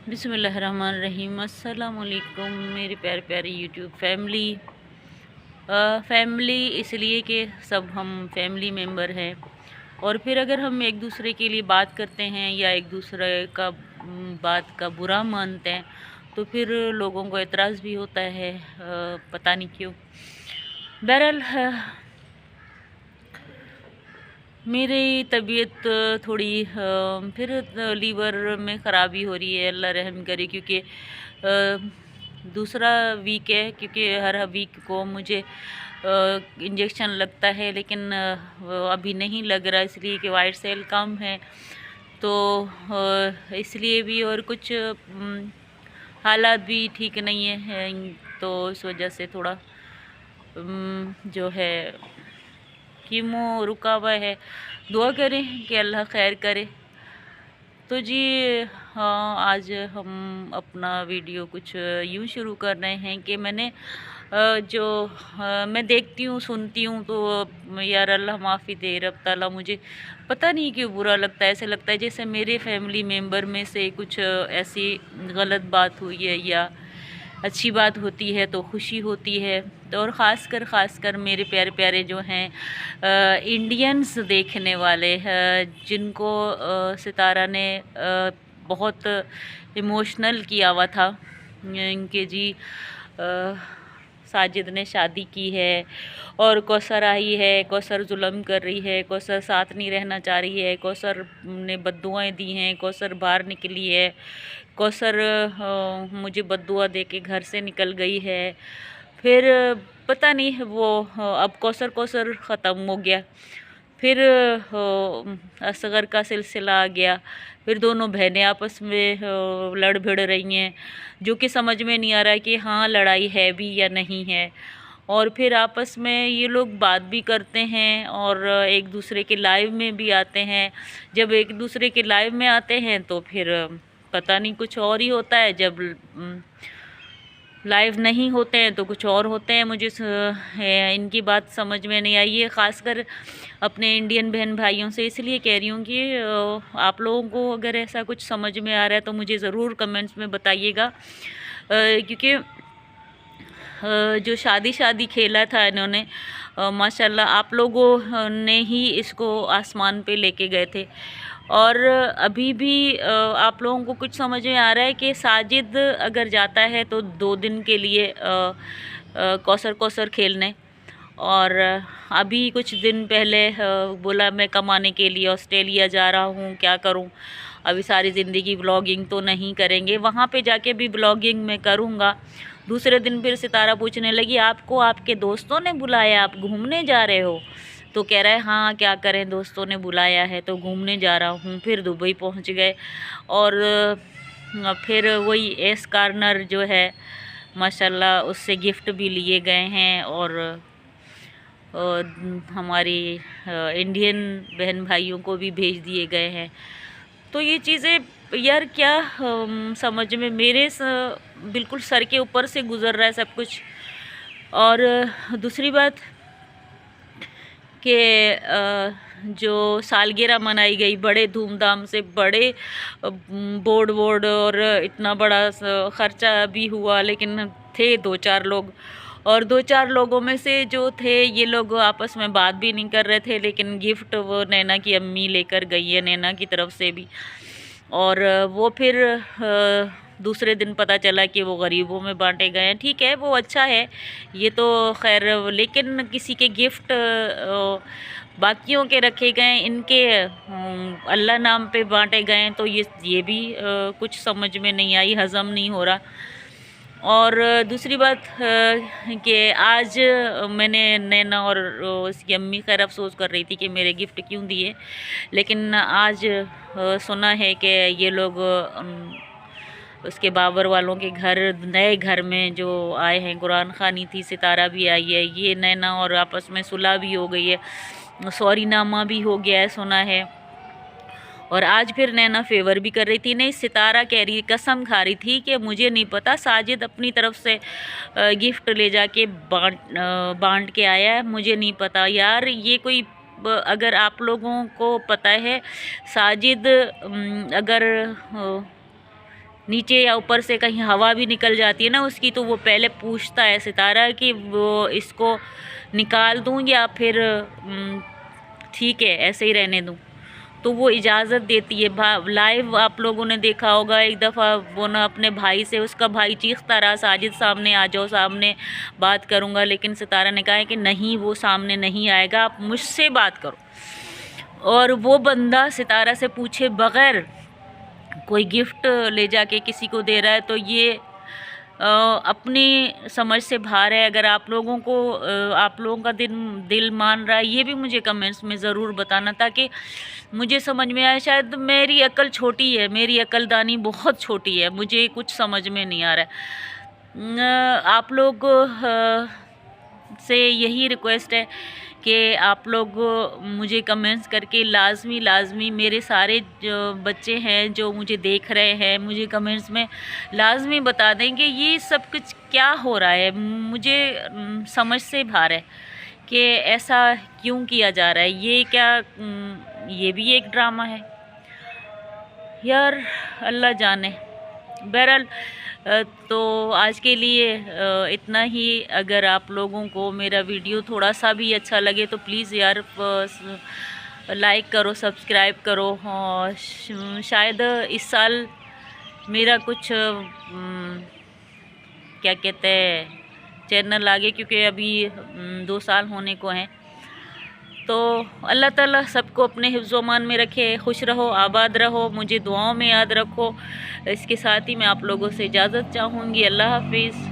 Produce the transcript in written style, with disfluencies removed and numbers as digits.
बिस्मिल्लाहिर्रहमानिर्रहीम। अस्सलाम वालेकुम मेरी प्यारी प्यारी यूट्यूब फैमिली। फैमिली इसलिए कि सब हम फैमिली मेम्बर हैं, और फिर अगर हम एक दूसरे के लिए बात करते हैं या एक दूसरे का बात का बुरा मानते हैं तो फिर लोगों को एतराज़ भी होता है, पता नहीं क्यों। बहरहाल मेरी तबीयत थोड़ी फिर लीवर में ख़राबी हो रही है, अल्लाह रहम करे, क्योंकि दूसरा वीक है, क्योंकि हर वीक को मुझे इंजेक्शन लगता है, लेकिन अभी नहीं लग रहा इसलिए कि वाइट सेल कम है, तो इसलिए भी, और कुछ हालात भी ठीक नहीं है, तो इस वजह से थोड़ा जो है कीमो रुका हुआ है। दुआ करें कि अल्लाह खैर करे। तो जी हाँ, आज हम अपना वीडियो कुछ यूँ शुरू कर रहे हैं कि मैंने जो मैं देखती हूँ सुनती हूँ तो यार अल्लाह माफ़ी दे, रब ताला मुझे पता नहीं क्यों बुरा लगता है। ऐसे लगता है जैसे मेरे फैमिली मेम्बर में से कुछ ऐसी गलत बात हुई है, या अच्छी बात होती है तो खुशी होती है। तो और ख़ासकर मेरे प्यारे प्यारे जो हैं इंडियंस देखने वाले, जिनको सितारा ने बहुत इमोशनल किया हुआ था इनके जी, साजिद ने शादी की है और कौसर आई है, कौसर जुल्म कर रही है, कौसर साथ नहीं रहना चाह रही है, कौसर ने बद्दुआएं दी हैं, कौसर बाहर निकली है, कौसर मुझे बद्दुआ दे के घर से निकल गई है। फिर पता नहीं वो अब कौसर कौसर ख़त्म हो गया, फिर असगर का सिलसिला आ गया, फिर दोनों बहनें आपस में लड़ भिड़ रही हैं, जो कि समझ में नहीं आ रहा है कि हाँ लड़ाई है भी या नहीं है। और फिर आपस में ये लोग बात भी करते हैं और एक दूसरे के लाइव में भी आते हैं। जब एक दूसरे के लाइव में आते हैं तो फिर पता नहीं कुछ और ही होता है, जब लाइव नहीं होते हैं तो कुछ और होते हैं। मुझे इनकी बात समझ में नहीं आई है, ख़ासकर अपने इंडियन बहन भाइयों से इसलिए कह रही हूँ कि आप लोगों को अगर ऐसा कुछ समझ में आ रहा है तो मुझे ज़रूर कमेंट्स में बताइएगा, क्योंकि जो शादी खेला था इन्होंने, माशाल्लाह आप लोगों ने ही इसको आसमान पे लेके गए थे। और अभी भी आप लोगों को कुछ समझ में आ रहा है कि साजिद अगर जाता है तो 2 दिन के लिए कौसर खेलने, और अभी कुछ दिन पहले बोला मैं कमाने के लिए ऑस्ट्रेलिया जा रहा हूँ, क्या करूँ, अभी सारी ज़िंदगी ब्लॉगिंग तो नहीं करेंगे, वहाँ पे जाके भी ब्लॉगिंग मैं करूँगा। दूसरे दिन फिर सितारा पूछने लगी आपको आपके दोस्तों ने बुलाया, आप घूमने जा रहे हो? तो कह रहा है हाँ क्या करें, दोस्तों ने बुलाया है तो घूमने जा रहा हूँ। फिर दुबई पहुँच गए, और फिर वही एस कार्नर जो है माशाल्लाह उससे गिफ्ट भी लिए गए हैं, और हमारी इंडियन बहन भाइयों को भी भेज दिए गए हैं। तो ये चीज़ें यार क्या समझ में मेरे बिल्कुल सर के ऊपर से गुज़र रहा है सब कुछ। और दूसरी बात कि जो सालगिरह मनाई गई बड़े धूमधाम से, बड़े बोर्ड और इतना बड़ा ख़र्चा भी हुआ, लेकिन थे 2-4 लोग, और 2-4 लोगों में से जो थे ये लोग आपस में बात भी नहीं कर रहे थे, लेकिन गिफ्ट वो नैना की अम्मी लेकर गई है, नैना की तरफ से भी। और वो फिर दूसरे दिन पता चला कि वो गरीबों में बांटे गए हैं। ठीक है, वो अच्छा है ये तो खैर, लेकिन किसी के गिफ्ट बाकियों के रखे गए, इनके अल्लाह नाम पे बांटे गए, तो ये भी कुछ समझ में नहीं आई, हज़म नहीं हो रहा। और दूसरी बात कि आज मैंने नैना और उसकी अम्मी खैर अफसोस कर रही थी कि मेरे गिफ्ट क्यों दिए, लेकिन आज सुना है कि ये लोग उसके बाबर वालों के घर, नए घर में जो आए हैं, कुरान खानी थी, सितारा भी आई है, ये नैना और आपस में सुलह भी हो गई है, सॉरी नामा भी हो गया है सुना है। और आज फिर नैना फेवर भी कर रही थी, नहीं सितारा कह रही, कसम खा रही थी कि मुझे नहीं पता, साजिद अपनी तरफ से गिफ्ट ले जाके बांट के आया है, मुझे नहीं पता। यार ये कोई, अगर आप लोगों को पता है साजिद अगर नीचे या ऊपर से कहीं हवा भी निकल जाती है ना उसकी, तो वो पहले पूछता है सितारा कि वो इसको निकाल दूँ या फिर ठीक है ऐसे ही रहने दूँ। तो वो इजाज़त देती है। लाइव आप लोगों ने देखा होगा एक दफ़ा वो ना अपने भाई से, उसका भाई चीखता रहा साजिद सामने आ जाओ, सामने बात करूँगा, लेकिन सितारा ने कहा है कि नहीं, वो सामने नहीं आएगा, आप मुझसे बात करो। और वो बंदा सितारा से पूछे बग़ैर कोई गिफ्ट ले जाके किसी को दे रहा है, तो ये अपनी समझ से बाहर है। अगर आप लोगों को आप लोगों का दिल मान रहा है, ये भी मुझे कमेंट्स में ज़रूर बताना, ताकि मुझे समझ में आए। शायद मेरी अक्ल छोटी है, मेरी अक्लदानी बहुत छोटी है, मुझे कुछ समझ में नहीं आ रहा है। आप लोग से यही रिक्वेस्ट है कि आप लोग मुझे कमेंट्स करके लाजमी मेरे सारे जो बच्चे हैं जो मुझे देख रहे हैं, मुझे कमेंट्स में लाजमी बता दें कि ये सब कुछ क्या हो रहा है। मुझे समझ से बाहर है कि ऐसा क्यों किया जा रहा है। ये क्या ये भी एक ड्रामा है यार, अल्लाह जाने। बहरहाल तो आज के लिए इतना ही। अगर आप लोगों को मेरा वीडियो थोड़ा सा भी अच्छा लगे तो प्लीज़ यार लाइक करो, सब्सक्राइब करो। और शायद इस साल मेरा कुछ क्या कहते हैं चैनल आगे, क्योंकि अभी 2 साल होने को हैं। तो अल्लाह ताला सबको अपने हिफ्ज़-ओ-अमान में रखे, खुश रहो, आबाद रहो, मुझे दुआओं में याद रखो। इसके साथ ही मैं आप लोगों से इजाज़त चाहूँगी। अल्लाह हाफ़िज़।